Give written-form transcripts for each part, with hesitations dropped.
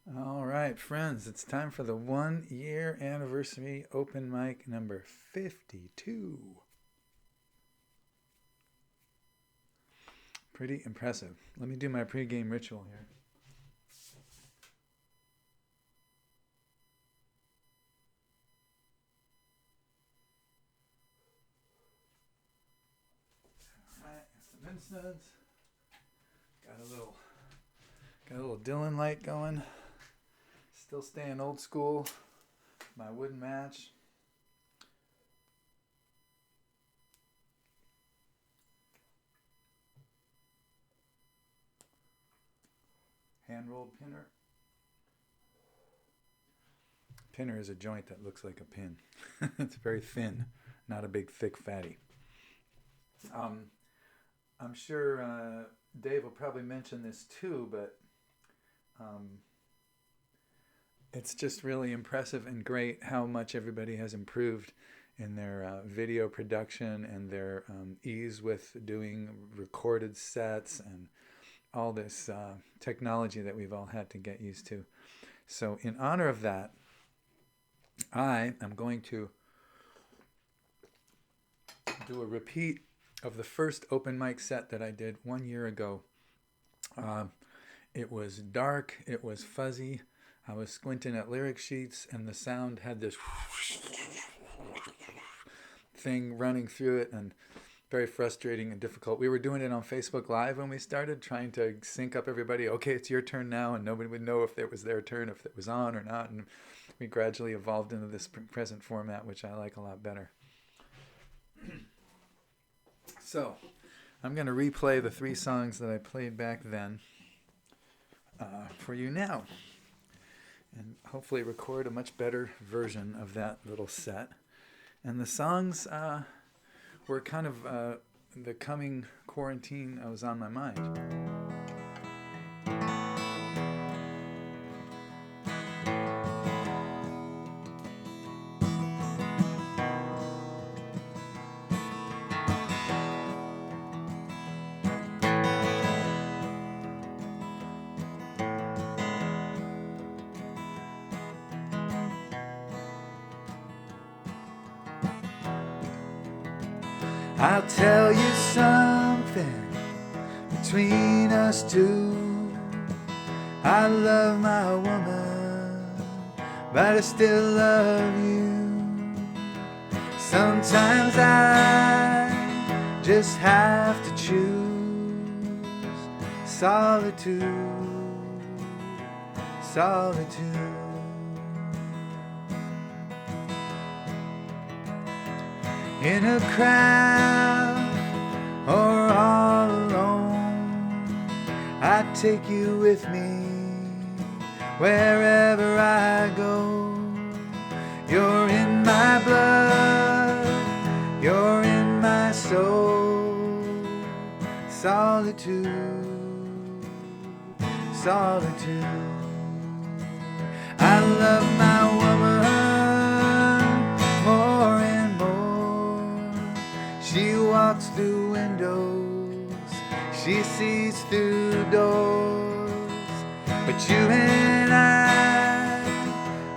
All right, friends, it's time for the 1 year anniversary open mic number 52. Pretty impressive. Let me do my pregame ritual here. All right, got some incense. Got a little Dylan light going. Still staying old school. My wooden match. Hand rolled pinner. Pinner is a joint that looks like a pin. It's very thin, not a big, thick fatty. Um, I'm sure Dave will probably mention this too, but um, it's just really impressive and great how much everybody has improved in their video production and their ease with doing recorded sets and all this technology that we've all had to get used to. So, in honor of that, I am going to do a repeat of the first open mic set that I did 1 year ago. It was dark, it was fuzzy. I was squinting at lyric sheets, and the sound had this thing running through it, and very frustrating and difficult. We were doing it on Facebook Live when we started, trying to sync up everybody. Okay, it's your turn now, and nobody would know if it was their turn, if it was on or not. And we gradually evolved into this present format, which I like a lot better. So, I'm going to replay the 3 songs that I played back then for you now, and hopefully record a much better version of that little set. And the songs were kind of the coming quarantine was on my mind. I'll tell you something between us two. I love my woman, but I still love you. Sometimes I just have to choose solitude, solitude. In a crowd or all alone, I take you with me wherever I go. You're in my blood, you're in my soul. Solitude, solitude. I love my woman more and more. She walks through windows, she sees through doors. But you and I,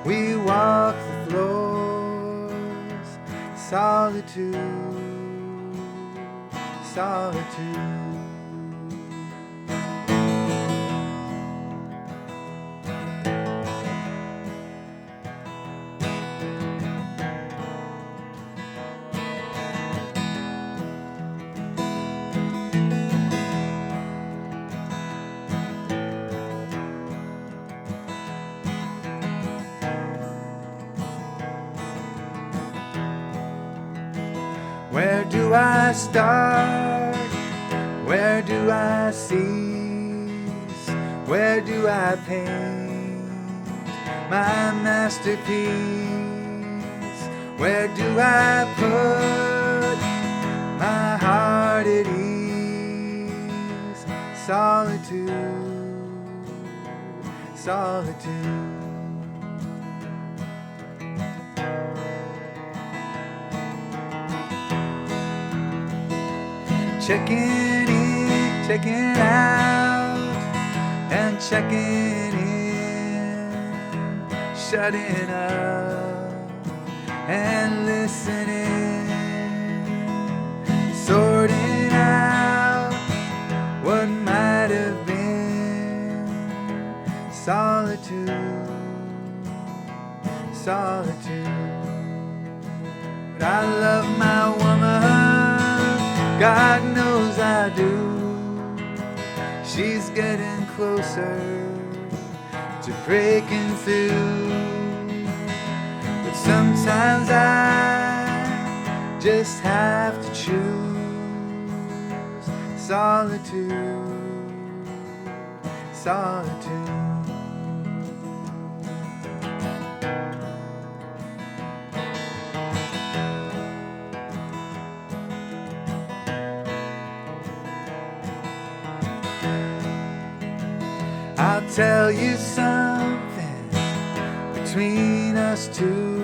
we walk the floors. Solitude, solitude. Where do I start? Where do I cease? Where do I paint my masterpiece? Where do I put my heart at ease? Solitude, solitude. Checking in, checking out, and checking in. shutting up and listening, sorting out what might have been. Solitude, solitude. I love my woman, God knows I do. She's getting closer to breaking through, but sometimes I just have to choose solitude, solitude. I'll tell you something between us two.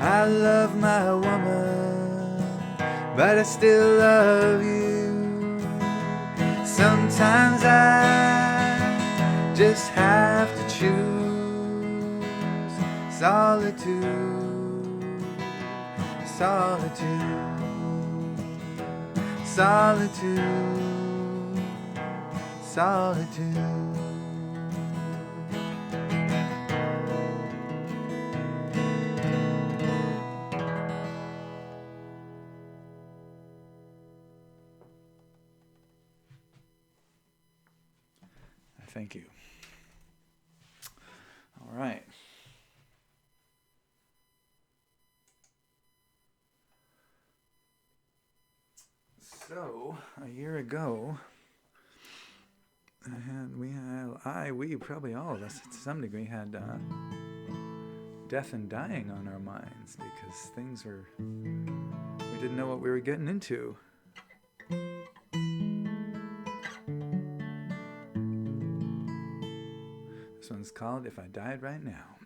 I love my woman, but I still love you. Sometimes I just have to choose solitude, solitude, solitude, solitude. Thank you. All right. So, a year ago, we probably all of us to some degree had death and dying on our minds, because we didn't know what we were getting into. This one's called If I Died Right Now.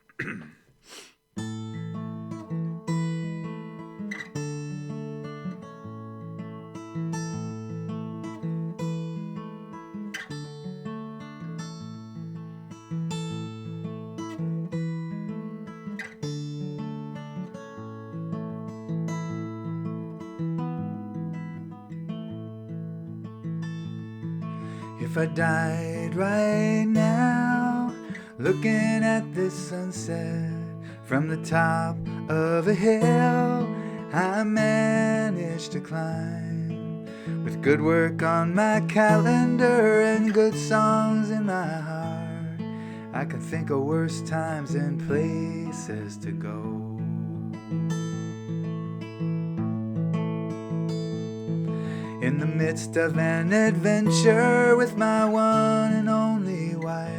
If I died right now, looking at this sunset from the top of a hill I managed to climb, with good work on my calendar and good songs in my heart, I can think of worse times and places to go. In the midst of an adventure with my one and only wife,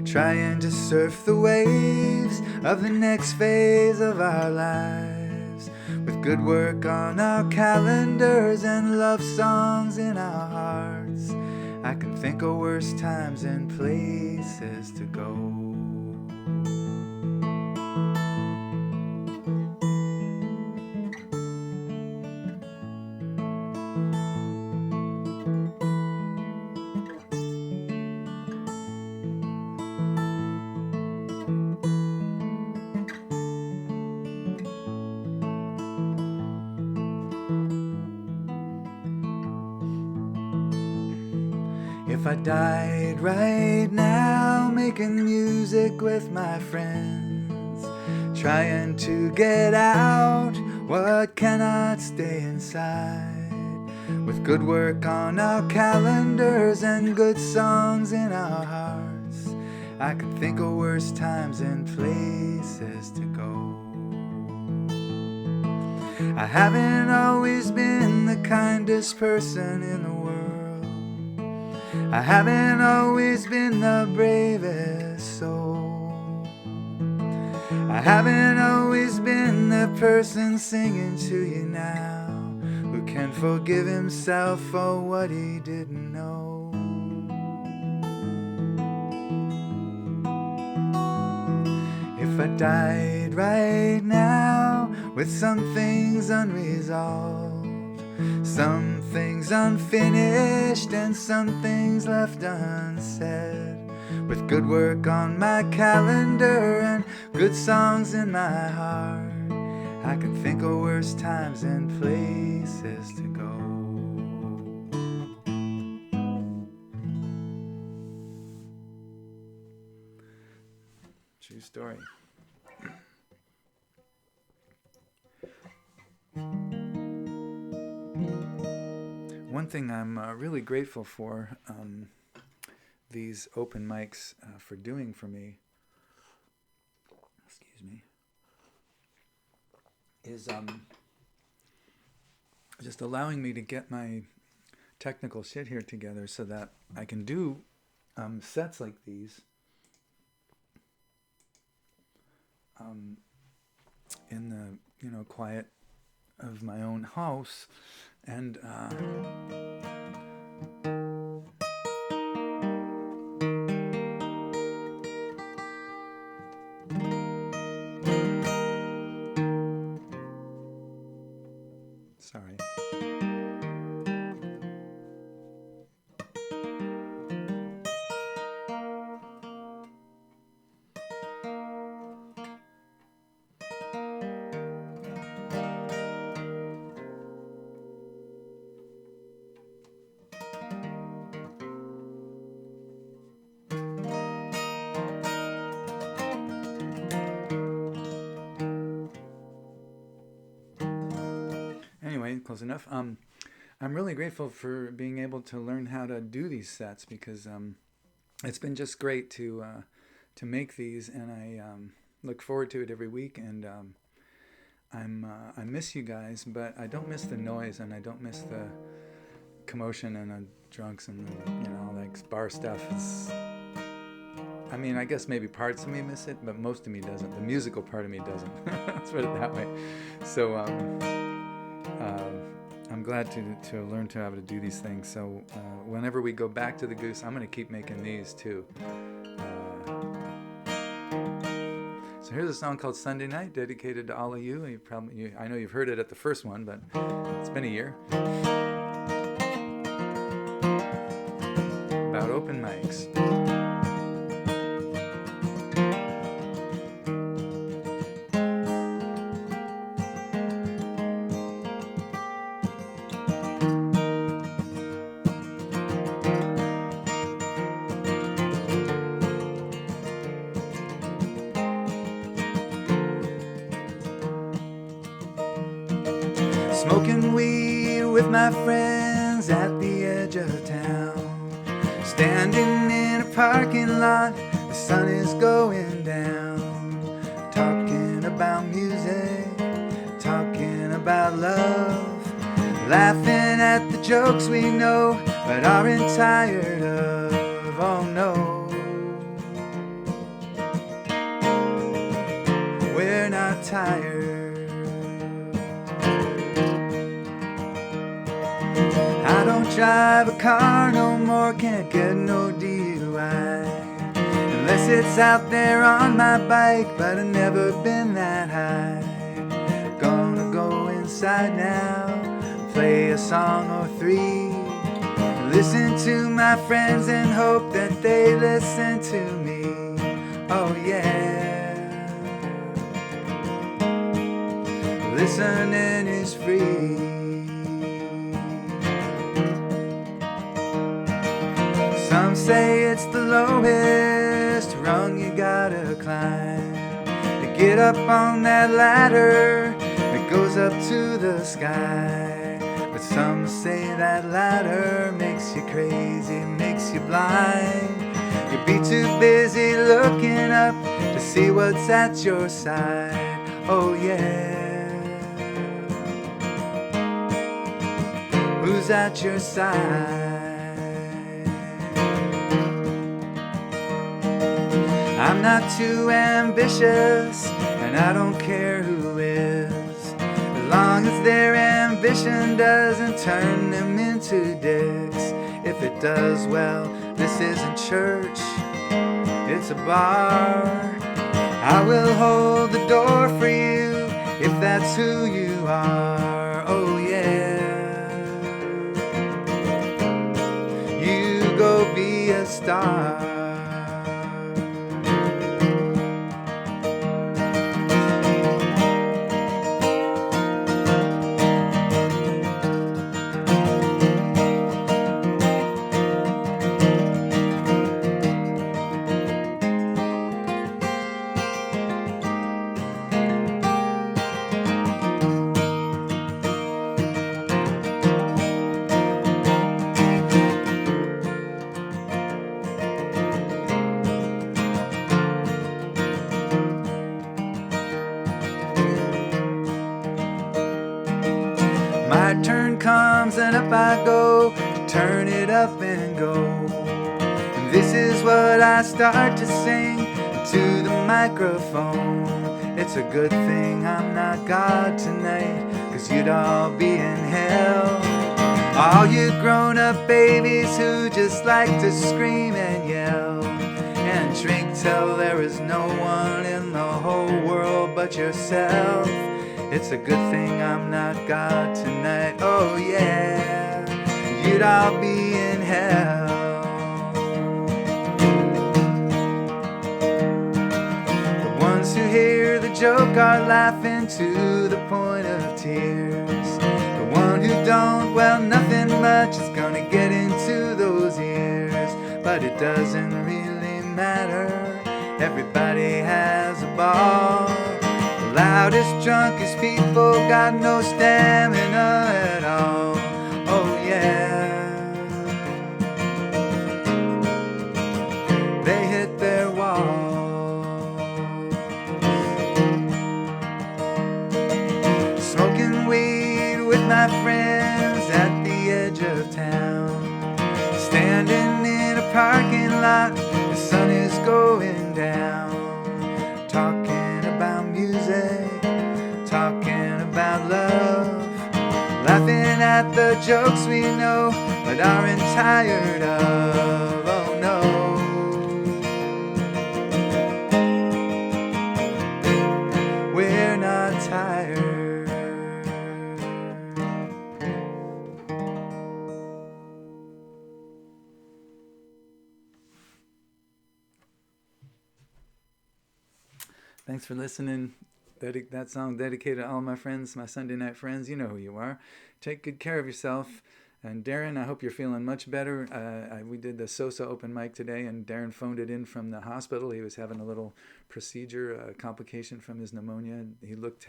trying to surf the waves of the next phase of our lives, with good work on our calendars and love songs in our hearts, I can think of worse times and places to go. If I died right now, making music with my friends, trying to get out what cannot stay inside, with good work on our calendars and good songs in our hearts, I can think of worse times and places to go. I haven't always been the kindest person in the world. I haven't always been the bravest soul. I haven't always been the person singing to you now, who can forgive himself for what he didn't know. If I died right now with some things unresolved, some things unfinished and some things left unsaid, with good work on my calendar and good songs in my heart, I can think of worse times and places to go. True story. One thing I'm really grateful for these open mics for doing for me, excuse me, is just allowing me to get my technical shit here together so that I can do sets like these in the quiet of my own house. And sorry. Anyway, close enough. I'm really grateful for being able to learn how to do these sets because it's been just great to make these, and I look forward to it every week. And I miss you guys, but I don't miss the noise, and I don't miss the commotion and the drunks and the, all that bar stuff. I mean, I guess maybe parts of me miss it, but most of me doesn't. The musical part of me doesn't. Let's put it that way. So I'm glad to learn to how to do these things. So whenever we go back to the Goose, I'm going to keep making these too. So here's a song called Sunday Night, dedicated to all of you. I know you've heard it at the first one, but it's been a year. About open mics. Smoking weed with my friends at the edge of town, standing in a parking lot, the sun is going down, talking about music, talking about love, laughing at the jokes we know but aren't tired of. Oh no, we're not tired. I don't drive a car no more, can't get no DUI, unless it's out there on my bike, but I've never been that high. Gonna go inside now, play a song or three, listen to my friends and hope that they listen to me. Oh yeah, listening is free. Some say it's the lowest rung you gotta climb to get up on that ladder that goes up to the sky. But some say that ladder makes you crazy, makes you blind. You'll be too busy looking up to see what's at your side. Oh yeah, who's at your side? I'm not too ambitious, and I don't care who is, as long as their ambition doesn't turn them into dicks. If it does, well, this isn't church, it's a bar. I will hold the door for you if that's who you are. Oh yeah, you go be a star. arms and up I go, turn it up and go. And this is what I start to sing to the microphone. It's a good thing I'm not God tonight, 'cause you'd all be in hell. All you grown-up babies who just like to scream and yell and drink till there is no one in the whole world but yourself. It's a good thing I'm not God tonight, oh yeah, you'd all be in hell. The ones who hear the joke are laughing to the point of tears. The one who don't, well, nothing much is gonna get into those ears. But it doesn't really matter, everybody has a ball. The loudest, drunkest people got no stamina at all, oh yeah. They hit their walls. Smoking weed with my friends at the edge of town. Standing in a parking lot, the sun is going down. Talking about music, talking about love. Laughing at the jokes we know but aren't tired of, oh no. We're not tired. Thanks for listening. That song dedicated to all my friends, my Sunday night friends. You know who you are. Take good care of yourself. And Darren, I hope you're feeling much better. We did the SOSA open mic today, and Darren phoned it in from the hospital. He was having a little procedure, complication from his pneumonia. He looked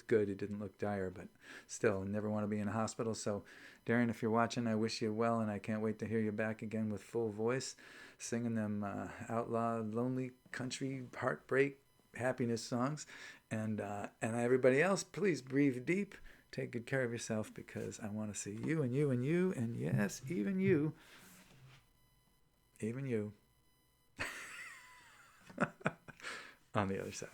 good. He didn't look dire, but still, never want to be in a hospital. So, Darren, if you're watching, I wish you well, and I can't wait to hear you back again with full voice, singing them outlaw, lonely, country, heartbreak, happiness songs. And everybody else, please breathe deep. Take good care of yourself, because I want to see you and you and you, and yes, even you on the other side.